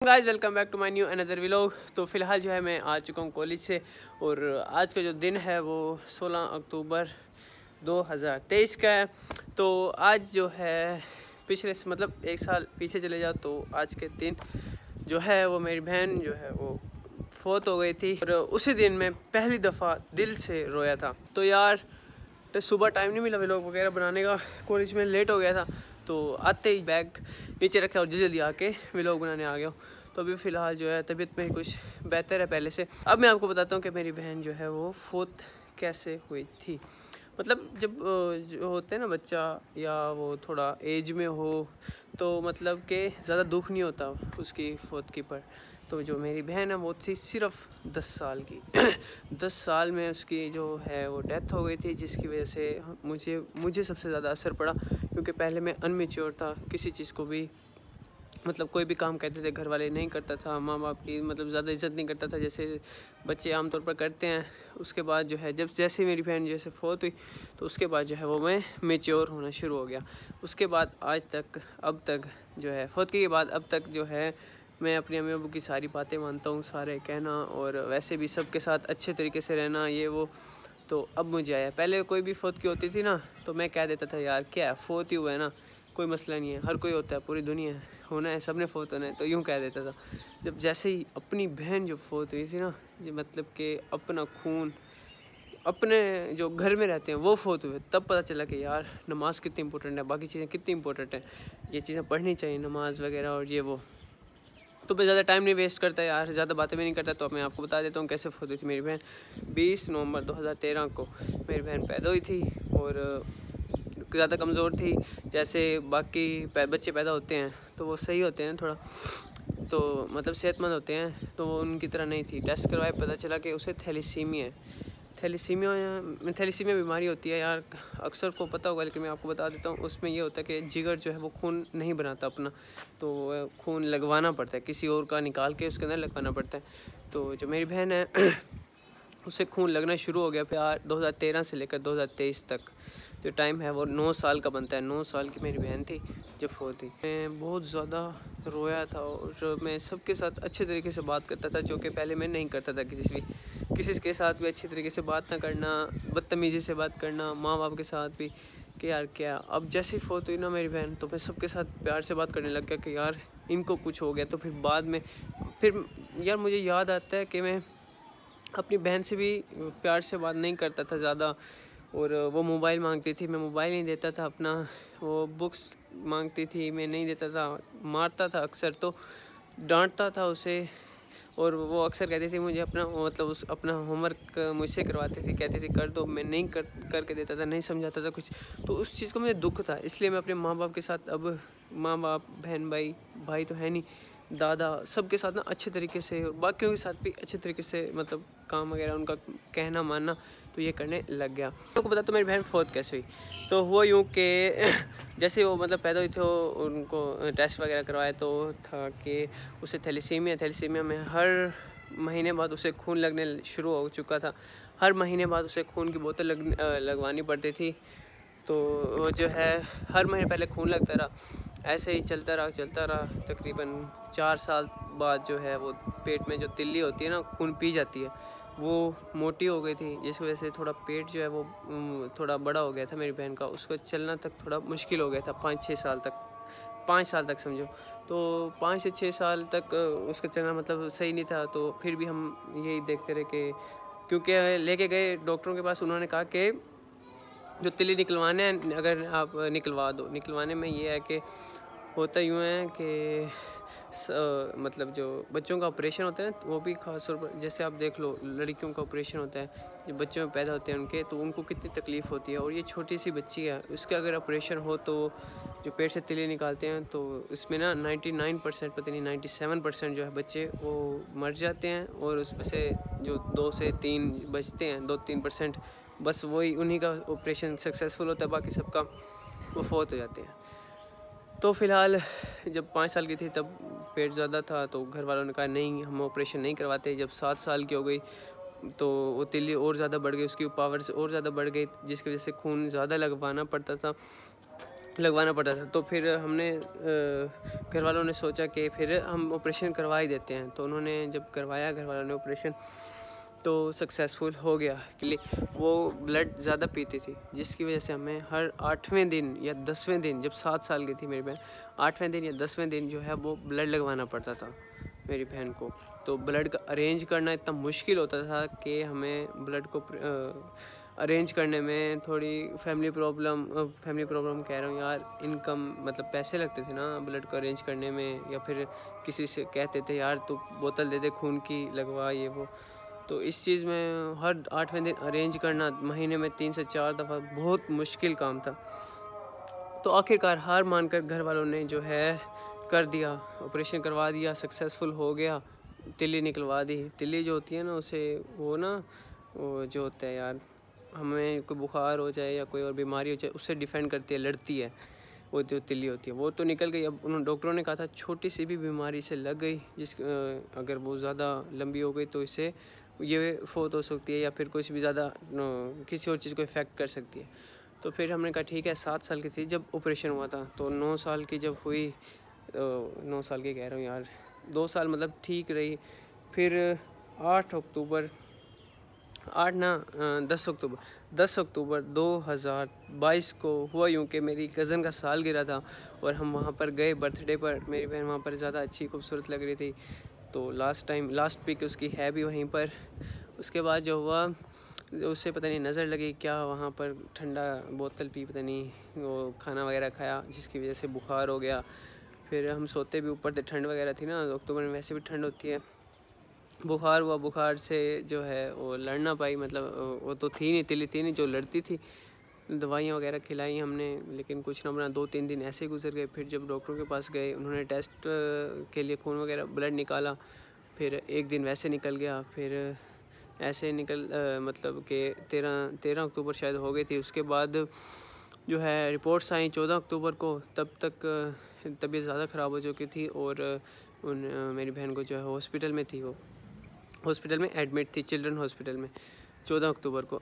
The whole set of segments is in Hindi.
Guys welcome back to my new another vlog. तो फ़िलहाल जो है मैं आ चुका हूँ कॉलेज से और आज का जो दिन है वो 16 अक्टूबर 2023 का है। तो आज जो है पिछले मतलब एक साल पीछे चले जाओ तो आज के दिन जो है वो मेरी बहन जो है वो फोत हो गई थी और उसी दिन मैं पहली दफ़ा दिल से रोया था। तो यार तो सुबह टाइम नहीं मिला व्लॉग वगैरह बनाने का, कॉलेज में लेट हो गया था तो आते ही बैग नीचे रखा और जल्दी जल्दी आके व्लॉग बनाने आ गया। तो अभी फ़िलहाल जो है तबीयत में कुछ बेहतर है पहले से। अब मैं आपको बताता हूँ कि मेरी बहन जो है वो फोत कैसे हुई थी। मतलब जब जो होते हैं ना बच्चा या वो थोड़ा एज में हो तो मतलब कि ज़्यादा दुख नहीं होता उसकी फोत की पर। तो जो मेरी बहन है वो थी सिर्फ 10 साल की 10 साल में उसकी जो है वो डेथ हो गई थी, जिसकी वजह से मुझे सबसे ज़्यादा असर पड़ा क्योंकि पहले मैं अनमेच्योर था, किसी चीज़ को भी मतलब कोई भी काम कहते थे घर वाले नहीं करता था, माँ बाप की मतलब ज़्यादा इज़्ज़त नहीं करता था जैसे बच्चे आमतौर पर करते हैं। उसके बाद जो है जब जैसे मेरी बहन जैसे फोत हुई तो उसके बाद जो है वो मैं मेच्योर होना शुरू हो गया। उसके बाद आज तक अब तक जो है फोत के बाद अब तक जो है मैं अपनी अम्मी अब्बू की सारी बातें मानता हूँ, सारे कहना और वैसे भी सबके साथ अच्छे तरीके से रहना ये वो। तो अब मुझे आया, पहले कोई भी फोत की होती थी ना तो मैं कह देता था यार क्या फोत ही हुआ है ना, कोई मसला नहीं है, हर कोई होता है, पूरी दुनिया है, होना है, सबने फोत होना है, तो यूँ कह देता था। जब जैसे ही अपनी बहन जो फोत हुई थी ना, ये मतलब कि अपना खून अपने जो घर में रहते हैं वो फोत हुए, तब पता चला कि यार नमाज़ कितनी इंपॉर्टेंट है, बाकी चीज़ें कितनी इंपॉर्टेंट है, ये चीज़ें पढ़नी चाहिए नमाज़ वगैरह और ये वो। तो मैं ज़्यादा टाइम नहीं वेस्ट करता यार, ज़्यादा बातें भी नहीं करता। तो मैं आपको बता देता हूँ कैसे फोत हुई थी मेरी बहन। 20 नवंबर 2013 को मेरी बहन पैदा हुई थी और ज़्यादा कमज़ोर थी। जैसे बाकी बच्चे पैदा होते हैं तो वो सही होते हैं थोड़ा, तो मतलब सेहतमंद होते हैं, तो वो उनकी तरह नहीं थी। टेस्ट करवाए, पता चला कि उसे थैलीसीमिया है। थैलीसीमिया बीमारी होती है यार, अक्सर को पता होगा लेकिन मैं आपको बता देता हूँ। उसमें ये होता है कि जिगर जो है वो खून नहीं बनाता अपना, तो खून लगवाना पड़ता है, किसी और का निकाल के उसके अंदर लगवाना पड़ता है। तो जो मेरी बहन है उसे खून लगना शुरू हो गया फिर 2013 से लेकर 2023 तक जो टाइम है वो 9 साल का बनता है। 9 साल की मेरी बहन थी जब फोत हुई। मैं बहुत ज़्यादा रोया था और मैं सबके साथ अच्छे तरीके से बात करता था, जो कि पहले मैं नहीं करता था। किसी के साथ भी अच्छी तरीके से बात ना करना, बदतमीज़ी से बात करना, माँ बाप के साथ भी कि यार क्या। अब जैसे ही फोत हुई ना मेरी बहन तो मैं सबके साथ प्यार से बात करने लग गया कि यार इनको कुछ हो गया। तो फिर बाद में फिर यार मुझे याद आता है कि मैं अपनी बहन से भी प्यार से बात नहीं करता था ज़्यादा, और वो मोबाइल मांगती थी, मैं मोबाइल नहीं देता था अपना। वो बुक्स मांगती थी, मैं नहीं देता था, मारता था अक्सर, तो डांटता था उसे। और वो अक्सर कहती थी मुझे अपना मतलब उस अपना होमवर्क मुझसे करवाती थी, कहती थी कर दो, मैं नहीं करके देता था, नहीं समझाता था कुछ। तो उस चीज़ का मुझे दुख था, इसलिए मैं अपने माँ बाप के साथ अब माँ बाप बहन भाई तो है नहीं, दादा सबके साथ ना अच्छे तरीके से, बाकियों के साथ भी अच्छे तरीके से मतलब काम वगैरह उनका कहना मानना तो ये करने लग गया। आपको बता तो मेरी बहन फोत कैसे हुई। तो हुआ यूँ कि जैसे वो मतलब पैदा हुई थी उनको टेस्ट वगैरह करवाए तो था कि उसे थैलीसीमिया में हर महीने बाद उसे खून लगने शुरू हो चुका था। हर महीने बाद उसे खून की बोतल लगवानी पड़ती थी। तो वो जो है हर महीने पहले खून लगता रहा, ऐसे ही चलता रहा। तकरीबन 4 साल बाद जो है वो पेट में जो तिल्ली होती है ना, खून पी जाती है, वो मोटी हो गई थी, जिस वजह से थोड़ा पेट जो है वो थोड़ा बड़ा हो गया था मेरी बहन का। उसको चलना तक थोड़ा मुश्किल हो गया था 5-6 साल तक, 5 साल तक समझो। तो 5 से 6 साल तक उसका चलना मतलब सही नहीं था। तो फिर भी हम यही देखते रहे कि क्योंकि लेके गए डॉक्टरों के पास, उन्होंने कहा कि जो तिल्ली निकलवाने हैं अगर आप निकलवा दो। निकलवाने में ये है कि होता यूँ है कि मतलब जो बच्चों का ऑपरेशन होता है वो भी ख़ास तौर पर, जैसे आप देख लो लड़कियों का ऑपरेशन होता है, जो बच्चों में पैदा होते हैं उनके, तो उनको कितनी तकलीफ़ होती है। और ये छोटी सी बच्ची है, उसका अगर ऑपरेशन हो तो जो पेट से तिल्ली निकालते हैं तो इसमें ना 99% पता नहीं 97% जो है बच्चे वो मर जाते हैं, और उसमें से जो 2 से 3 बचते हैं, 2-3% बस वही उन्हीं का ऑपरेशन सक्सेसफुल होता है, बाकी सबका वो फोत हो जाते हैं। तो फ़िलहाल जब 5 साल की थी तब पेट ज़्यादा था तो घर वालों ने कहा नहीं हम ऑपरेशन नहीं करवाते। जब 7 साल की हो गई तो वो तिल्ली और ज़्यादा बढ़ गई, उसकी पावर से और ज़्यादा बढ़ गई, जिसकी वजह से खून ज़्यादा लगवाना पड़ता था। लगवाना पड़ता था। तो फिर हमने घर वालों ने सोचा कि फिर हम ऑपरेशन करवा ही देते हैं। तो उन्होंने जब करवाया घर वालों ने ऑपरेशन तो सक्सेसफुल हो गया कि वो ब्लड ज़्यादा पीती थी, जिसकी वजह से हमें हर 8वें दिन या 10वें दिन, जब 7 साल की थी मेरी बहन, 8वें दिन या 10वें दिन जो है वो ब्लड लगवाना पड़ता था मेरी बहन को। तो ब्लड का अरेंज करना इतना मुश्किल होता था कि हमें ब्लड को अरेंज करने में थोड़ी फैमिली प्रॉब्लम कह रहा हूँ यार, इनकम मतलब पैसे लगते थे ना ब्लड को अरेंज करने में, या फिर किसी से कहते थे यार तू बोतल दे दे खून की, लगवा ये वो। तो इस चीज़ में हर 8वें दिन अरेंज करना महीने में 3 से 4 दफ़ा बहुत मुश्किल काम था। तो आखिरकार हार मानकर घर वालों ने जो है कर दिया, ऑपरेशन करवा दिया, सक्सेसफुल हो गया, तिल्ली निकलवा दी। तिल्ली जो होती है ना, उसे वो जो होता है यार, हमें कोई बुखार हो जाए या कोई और बीमारी हो जाए उससे डिफेंड करती है, लड़ती है। वो जो तिल्ली होती है वो तो निकल गई। अब उन्होंने डॉक्टरों ने कहा था छोटी सी भी बीमारी से लग गई, अगर वो ज़्यादा लंबी हो गई तो इससे ये फौत हो सकती है, या फिर कुछ भी ज़्यादा किसी और चीज़ को इफ़ेक्ट कर सकती है। तो फिर हमने कहा ठीक है, 7 साल की थी जब ऑपरेशन हुआ था, तो 9 साल की जब हुई, 9 साल की कह रहा हूँ यार, 2 साल मतलब ठीक रही। फिर 10 अक्टूबर 2022 को हुआ यूँ कि मेरी कज़न का साल गिरा था और हम वहाँ पर गए बर्थडे पर। मेरी बहन वहाँ पर ज़्यादा अच्छी खूबसूरत लग रही थी, तो लास्ट पिक उसकी है भी वहीं पर। उसके बाद जो हुआ, उससे पता नहीं नज़र लगी क्या, वहाँ पर ठंडा बोतल पी, पता नहीं वो खाना वगैरह खाया, जिसकी वजह से बुखार हो गया। फिर हम सोते भी ऊपर थे, ठंड वगैरह थी ना, अक्टूबर में वैसे भी ठंड होती है। बुखार हुआ, बुखार से जो है वो लड़ ना पाई, मतलब वो तो थी नहीं, तिल्ली थी नहीं जो लड़ती थी। दवाइयाँ वगैरह खिलाई हमने, लेकिन कुछ ना बना, 2-3 दिन ऐसे ही गुजर गए। फिर जब डॉक्टरों के पास गए, उन्होंने टेस्ट के लिए खून वगैरह ब्लड निकाला, फिर एक दिन वैसे निकल गया, फिर ऐसे मतलब कि 13 अक्टूबर शायद हो गई थी। उसके बाद जो है रिपोर्ट्स आई 14 अक्टूबर को, तब तक तबीयत ज़्यादा ख़राब हो चुकी थी और मेरी बहन को जो है हॉस्पिटल में थी, वो हॉस्पिटल में एडमिट थी, चिल्ड्रन हॉस्पिटल में 14 अक्टूबर को।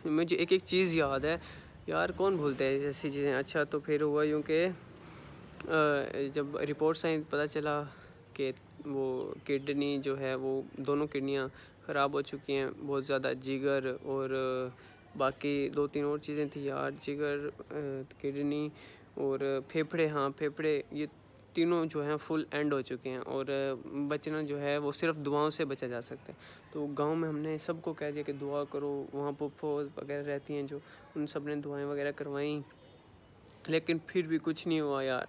मुझे एक चीज़ याद है यार, कौन भूलता है ऐसी चीज़ें। अच्छा, तो फिर हुआ यूँ कि जब रिपोर्ट्स आई पता चला कि वो किडनी जो है वो दोनों किडनियाँ ख़राब हो चुकी हैं बहुत ज़्यादा, जिगर और बाकी 2-3 और चीज़ें थी यार, जिगर, किडनी और फेफड़े। हाँ, फेफड़े, ये तीनों जो हैं फुल एंड हो चुके हैं और बचना जो है वो सिर्फ दुआओं से बचा जा सकता है। तो गांव में हमने सबको कह दिया कि दुआ करो, वहाँ पुप्पो वगैरह रहती हैं जो, उन सब ने दुआएं वगैरह करवाई, लेकिन फिर भी कुछ नहीं हुआ यार।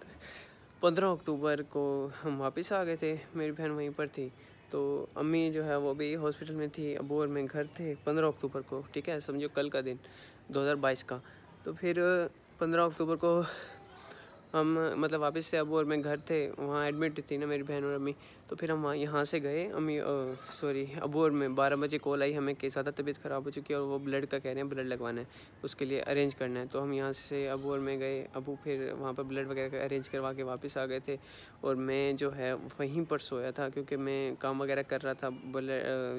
15 अक्टूबर को हम वापस आ गए थे, मेरी बहन वहीं पर थी, तो अम्मी जो है वो भी हॉस्पिटल में थी, अबू और मैं घर थे 15 अक्टूबर को, ठीक है, समझो कल का दिन 2022 का। तो फिर 15 अक्टूबर को हम मतलब वापस से अबू और मैं घर थे, वहाँ एडमिट थी ना मेरी बहन और अम्मी। तो फिर हम यहाँ से गए, अबू और मैं 12 बजे कॉल आई हमें कि ज़्यादा तबीयत ख़राब हो चुकी है और वो ब्लड का कह रहे हैं, ब्लड लगवाना है, उसके लिए अरेंज करना है। तो हम यहाँ से अबू और मैं गए, अबू फिर वहाँ पर ब्लड वगैरह का अरेंज करवा के वापस आ गए थे और मैं जो है वहीं पर सोया था, क्योंकि मैं काम वगैरह कर रहा था।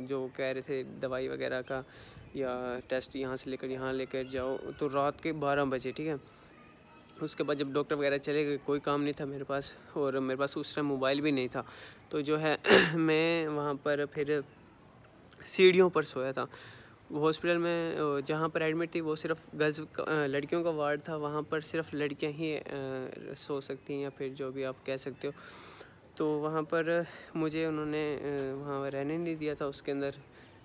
जो कह रहे थे दवाई वगैरह का या टेस्ट यहाँ से लेकर यहाँ लेकर जाओ, तो रात के 12 बजे, ठीक है। उसके बाद जब डॉक्टर वगैरह चले गए, कोई काम नहीं था मेरे पास, और मेरे पास उस टाइम मोबाइल भी नहीं था, तो जो है मैं वहाँ पर फिर सीढ़ियों पर सोया था। वो हॉस्पिटल में जहाँ पर एडमिट थी वो सिर्फ गर्ल्स लड़कियों का वार्ड था, वहाँ पर सिर्फ लड़कियाँ ही सो सकती हैं, या फिर जो भी आप कह सकते हो। तो वहाँ पर मुझे उन्होंने वहाँ रहने नहीं दिया था, उसके अंदर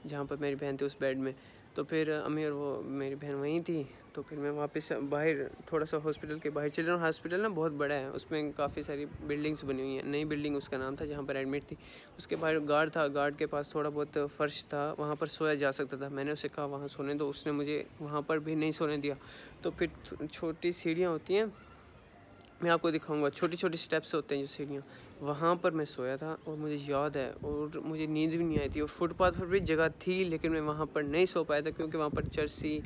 जहाँ पर मेरी बहन थी उस बेड में। तो फिर अम्मी और वो मेरी बहन वहीं थी, तो फिर मैं वापस बाहर, थोड़ा सा हॉस्पिटल के बाहर, चिल्ड्रन हॉस्पिटल ना बहुत बड़ा है, उसमें काफ़ी सारी बिल्डिंग्स बनी हुई हैं, नई बिल्डिंग उसका नाम था जहाँ पर एडमिट थी। उसके बाहर गार्ड था, गार्ड के पास थोड़ा बहुत फ़र्श था, वहाँ पर सोया जा सकता था। मैंने उसे कहा वहाँ सोने दो, उसने मुझे वहाँ पर भी नहीं सोने दिया। तो फिर छोटी सीढ़ियाँ होती हैं, मैं आपको दिखाऊंगा, छोटी छोटी स्टेप्स होते हैं जो सीढ़ियाँ, वहाँ पर मैं सोया था और मुझे याद है, और मुझे नींद भी नहीं आई थी। और फुटपाथ पर भी जगह थी, लेकिन मैं वहाँ पर नहीं सो पाया था, क्योंकि वहाँ पर चर्सी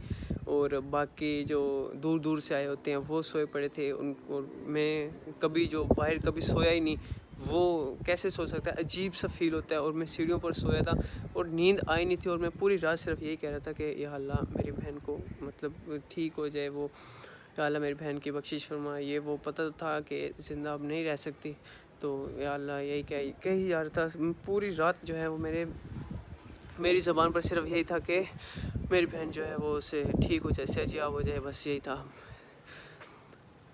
और बाकी जो दूर दूर से आए होते हैं वो सोए पड़े थे। और मैं कभी जो बाहर कभी सोया ही नहीं, वो कैसे सो सकता है, अजीब सा फील होता है। और मैं सीढ़ियों पर सोया था और नींद आई नहीं थी, और मैं पूरी रात सिर्फ यही कह रहा था कि या अल्लाह मेरी बहन को मतलब ठीक हो जाए वो, या अल्लाह मेरी बहन की बख्शिश फरमा। ये वो पता था कि ज़िंदा अब नहीं रह सकती, तो या अल्लाह यही कही जा रहा था। पूरी रात जो है वो मेरी ज़बान पर सिर्फ यही था कि मेरी बहन जो है वो उसे ठीक हो जाए, सेहतयाब हो जाए, बस यही था।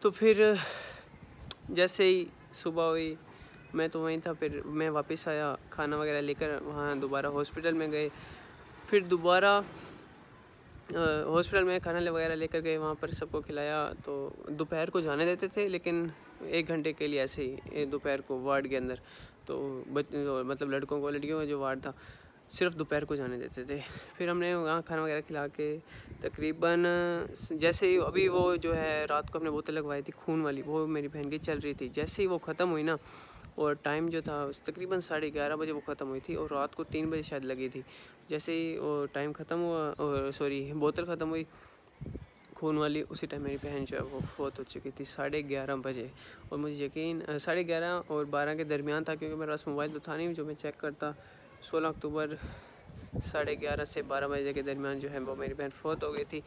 तो फिर जैसे ही सुबह हुई मैं तो वहीं था, फिर मैं वापस आया खाना वगैरह लेकर, वहाँ दोबारा हॉस्पिटल में गए। फिर दोबारा हॉस्पिटल में खाना वगैरह लेकर गए, वहाँ पर सबको खिलाया। तो दोपहर को जाने देते थे, लेकिन 1 घंटे के लिए ऐसे ही दोपहर को वार्ड के अंदर, तो मतलब लड़कियों का जो वार्ड था सिर्फ दोपहर को जाने देते थे। फिर हमने वहाँ खाना वगैरह खिला के तकरीबन जैसे ही अभी वो जो है रात को हमने बोतल लगवाई थी खून वाली, वो मेरी बहन की चल रही थी। जैसे ही वो ख़त्म हुई ना, और टाइम जो था तकरीबन 11:30 बजे वो ख़त्म हुई थी, और रात को 3 बजे शायद लगी थी। जैसे ही वो टाइम ख़त्म हुआ, और बोतल ख़त्म हुई खून वाली, उसी टाइम मेरी बहन जो है वो फोत हो चुकी थी 11:30 बजे। और मुझे यकीन 11:30 और 12 के दरमियान था, क्योंकि मेरे पास मोबाइल तो था नहीं जो मैं चेक करता। 16 अक्टूबर 11:30 से 12 बजे के दरमियान जो है वो मेरी बहन फोत हो गई थी।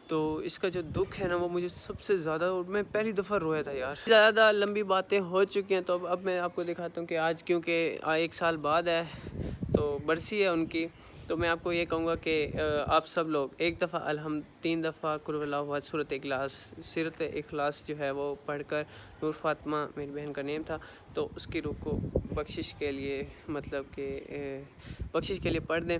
तो इसका जो दुख है ना वो मुझे सबसे ज़्यादा, और मैं पहली दफ़ा रोया था यार। ज़्यादा लंबी बातें हो चुकी हैं, तो अब मैं आपको दिखाता हूँ कि आज क्योंकि 1 साल बाद है तो बरसी है उनकी, तो मैं आपको ये कहूँगा कि आप सब लोग 1 दफ़ा 3 दफ़ा कुल हुवल्लाहु अहद सूरत इखलास जो है वो पढ़कर, नूर फातिमा मेरी बहन का नेम था, तो उसकी रूह को बख्शिश के लिए, मतलब कि बख्शिश के लिए पढ़ दें।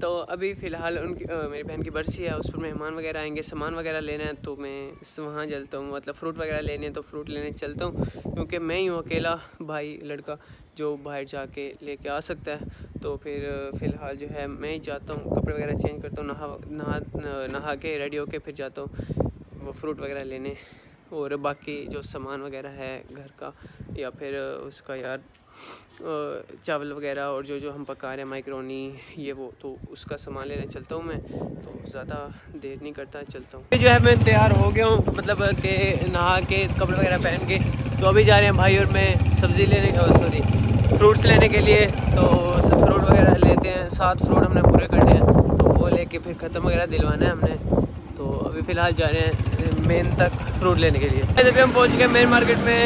तो अभी फ़िलहाल उनकी मेरी बहन की बरसी है, उस पर मेहमान वगैरह आएंगे, सामान वगैरह लेना है, तो मैं वहाँ चलता हूँ। मतलब फ़्रूट वगैरह लेने हैं तो फ्रूट लेने चलता हूँ, क्योंकि मैं ही हूँ अकेला भाई लड़का जो बाहर जाके लेके आ सकता है। तो फिर फ़िलहाल जो है मैं ही जाता हूँ, कपड़े वगैरह चेंज करता हूँ, नहा के रेडी होके फिर जाता हूँ वो फ्रूट वगैरह लेने, और बाकी जो सामान वगैरह है घर का, या फिर उसका यार चावल वगैरह, और जो हम पका रहे हैं माइक्रोनी ये वो, तो उसका सामान लेने चलता हूँ मैं। तो ज़्यादा देर नहीं करता, चलता हूँ। जो है मैं तैयार हो गया हूँ, मतलब कि नहा के कपड़े वगैरह पहन के, तो अभी जा रहे हैं भाई और मैं सब्ज़ी लेने, फ्रूट्स लेने के लिए। तो फ्रूट वगैरह लेते हैं, 7 फ्रूट हमने पूरे करने हैं, तो वो लेके फिर ख़त्म वगैरह दिलवाना है हमने। तो अभी फ़िलहाल जा रहे हैं मेन तक फ्रूट लेने के लिए। अभी हम पहुँच गए मेन मार्केट में,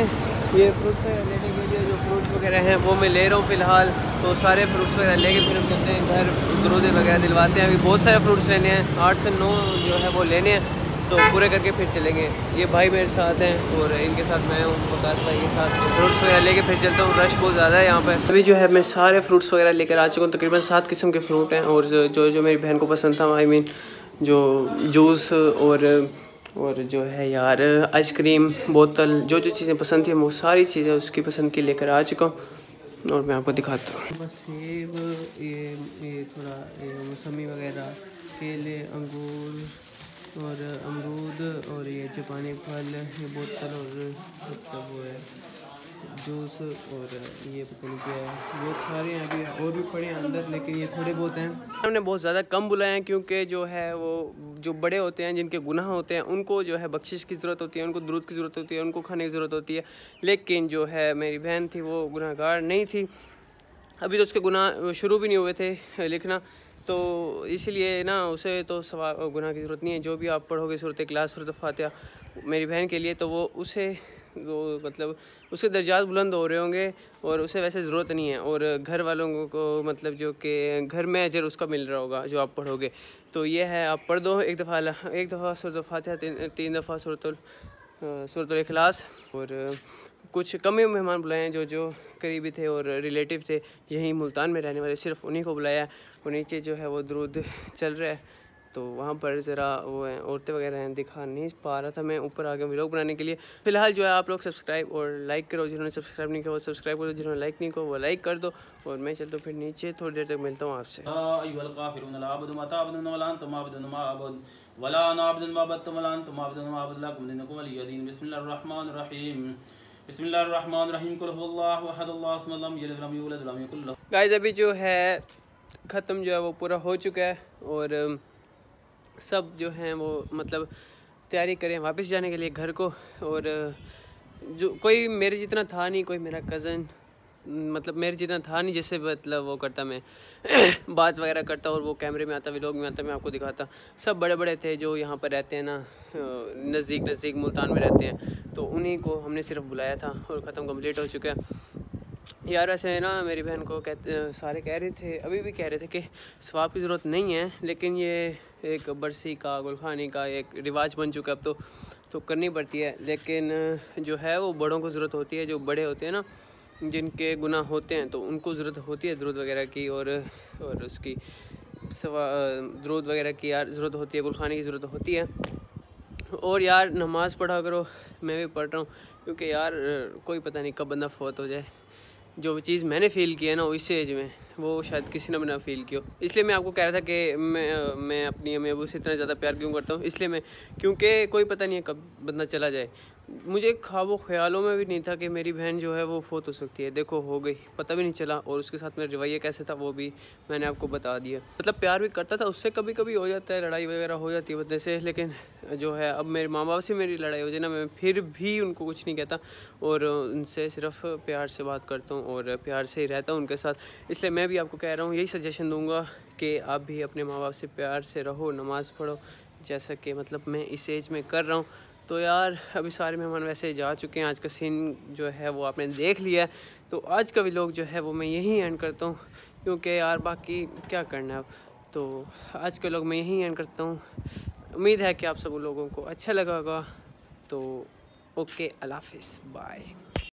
ये फ्रूट्स लेने के लिए जो फ्रूट्स वगैरह हैं वो मैं ले रहा हूँ फ़िलहाल। तो सारे फ्रूट्स वगैरह लेके फिर हम चलते हैं घर, दरूदे वगैरह दिलवाते हैं। अभी बहुत सारे फ्रूट्स लेने हैं, 8 से 9 जो है वो लेने हैं, तो पूरे करके फिर चलेंगे। ये भाई मेरे साथ हैं, और इनके साथ मैं हूँ, वकास भाई के साथ। फ्रूट्स वगैरह लेके फिर चलता हूँ, रश बहुत ज़्यादा है यहाँ पर। अभी जो है मैं सारे फ्रूट्स वगैरह लेकर आ चुका हूँ, तकरीबन 7 किस्म के फ्रूट हैं, और जो मेरी बहन को पसंद था, आई मीन जो जूस और जो है यार आइसक्रीम, बोतल, जो चीज़ें पसंद थी वो सारी चीज़ें उसकी पसंद की लेकर आ चुका हूँ, और मैं आपको दिखाता हूँ। बस सेब, ये थोड़ा मौसमी वगैरह, केले, अंगूर और अमरूद, और ये जापानी फल, ये बोतल, और मतलब वो है जूस, और ये पता नहीं क्या है, बहुत सारे हैं अभी और भी पड़े हैं अंदर, लेकिन ये थोड़े बहुत हैं। हमने बहुत ज़्यादा कम बुलाए हैं, क्योंकि जो है वो जो बड़े होते हैं, जिनके गुनाह होते हैं, उनको जो है बख्शिश की ज़रूरत होती है, उनको दुरूद की ज़रूरत होती है, उनको खाने की ज़रूरत होती है। लेकिन जो है मेरी बहन थी वो गुनाहगार नहीं थी, अभी तो उसके गुनाह शुरू भी नहीं हुए थे लिखना, तो इसलिए ना उसे तो गुनाह की ज़रूरत नहीं है। जो भी आप पढ़ोगे सूरत इखलास, सूरत फातिहा मेरी बहन के लिए, तो वो उसे मतलब उसके दर्जात बुलंद हो रहे होंगे, और उसे वैसे ज़रूरत नहीं है। और घर वालों को मतलब जो कि घर में अजर उसका मिल रहा होगा जो आप पढ़ोगे। तो ये है, आप पढ़ दो एक दफ़ा सूरत फातिहा, 3 दफ़ा सूरत इखलास। और कुछ कम ही मेहमान बुलाए हैं जो करीबी थे और रिलेटिव थे, यहीं मुल्तान में रहने वाले, सिर्फ उन्हीं को बुलाया। और नीचे जो है वो दरूद चल रहा है, तो वहाँ पर ज़रा वो हैं औरतें वगैरह हैं, दिखा नहीं पा रहा था मैं, ऊपर आके व्लॉग बनाने के लिए। फ़िलहाल जो है आप लोग सब्सक्राइब और लाइक करो, जिन्होंने सब्सक्राइब नहीं किया वो सब्सक्राइब करो, जिन्होंने लाइक नहीं किया वो लाइक कर दो। और मैं चलता हूँ फिर नीचे, थोड़ी देर तक मिलता हूँ आपसे। गाइस अभी जो है ख़त्म जो है वो पूरा हो चुका है, और सब जो हैं वो मतलब तैयारी करें वापस जाने के लिए घर को। और जो कोई मेरे जितना था नहीं, कोई मेरा कज़न मतलब मेरे जितना था नहीं, जैसे मतलब वो करता मैं बात वगैरह करता और वो कैमरे में आता, व्लॉग में आता, मैं आपको दिखाता। सब बड़े बड़े थे जो यहाँ पर रहते हैं ना, नज़दीक मुल्तान में रहते हैं, तो उन्हीं को हमने सिर्फ बुलाया था और ख़त्म कंप्लीट हो चुका है यार। ऐसे है ना, मेरी बहन को सारे कह रहे थे, अभी भी कह रहे थे कि सवाब की ज़रूरत नहीं है, लेकिन ये एक बरसी का, गुलखानी का एक रिवाज बन चुका है अब तो करनी पड़ती है। लेकिन जो है वो बड़ों को ज़रूरत होती है, जो बड़े होते हैं ना, जिनके गुनाह होते हैं, तो उनको ज़रूरत होती है दरूद वगैरह की और उसकी दरूद वगैरह की यार ज़रूरत होती है, गुलखानी की ज़रूरत होती है। और यार नमाज़ पढ़ा करो, मैं भी पढ़ रहा हूँ, क्योंकि यार कोई पता नहीं कब बंदा फौत हो जाए। जो चीज़ मैंने फ़ील किया ना इस एज में, वो शायद किसी ने भी ना फ़ील किया हो। इसलिए मैं आपको कह रहा था कि मैं अपनी अम्मी अबू से इतना ज़्यादा प्यार क्यों करता हूँ, इसलिए क्योंकि कोई पता नहीं है कब बंदा चला जाए। मुझे ख्वाबों ख्यालों में भी नहीं था कि मेरी बहन जो है वो फौत हो सकती है। देखो हो गई, पता भी नहीं चला, और उसके साथ मेरा रवैया कैसे था वो भी मैंने आपको बता दिया। मतलब प्यार भी करता था उससे, कभी कभी हो जाता है, लड़ाई वगैरह हो जाती है बंदे से, लेकिन जो है अब मेरे माँ बाप से मेरी लड़ाई हो जाए ना, मैं फिर भी उनको कुछ नहीं कहता और उनसे सिर्फ प्यार से बात करता हूँ और प्यार से ही रहता हूँ उनके साथ। इसलिए मैं भी आपको कह रहा हूँ, यही सजेशन दूँगा कि आप भी अपने माँ बाप से प्यार से रहो, नमाज़ पढ़ो, जैसा कि मतलब मैं इस एज में कर रहा हूँ। तो यार अभी सारे मेहमान वैसे जा चुके हैं, आज का सीन जो है वो आपने देख लिया है। तो आज का व्लॉग जो है वो मैं यहीं एंड करता हूँ, क्योंकि यार बाकी क्या करना है अब। तो आज का व्लॉग मैं यहीं एंड करता हूँ। उम्मीद है कि आप सब लोगों को अच्छा लगा होगा। तो ओके, अल्लाह हाफिज़, बाय।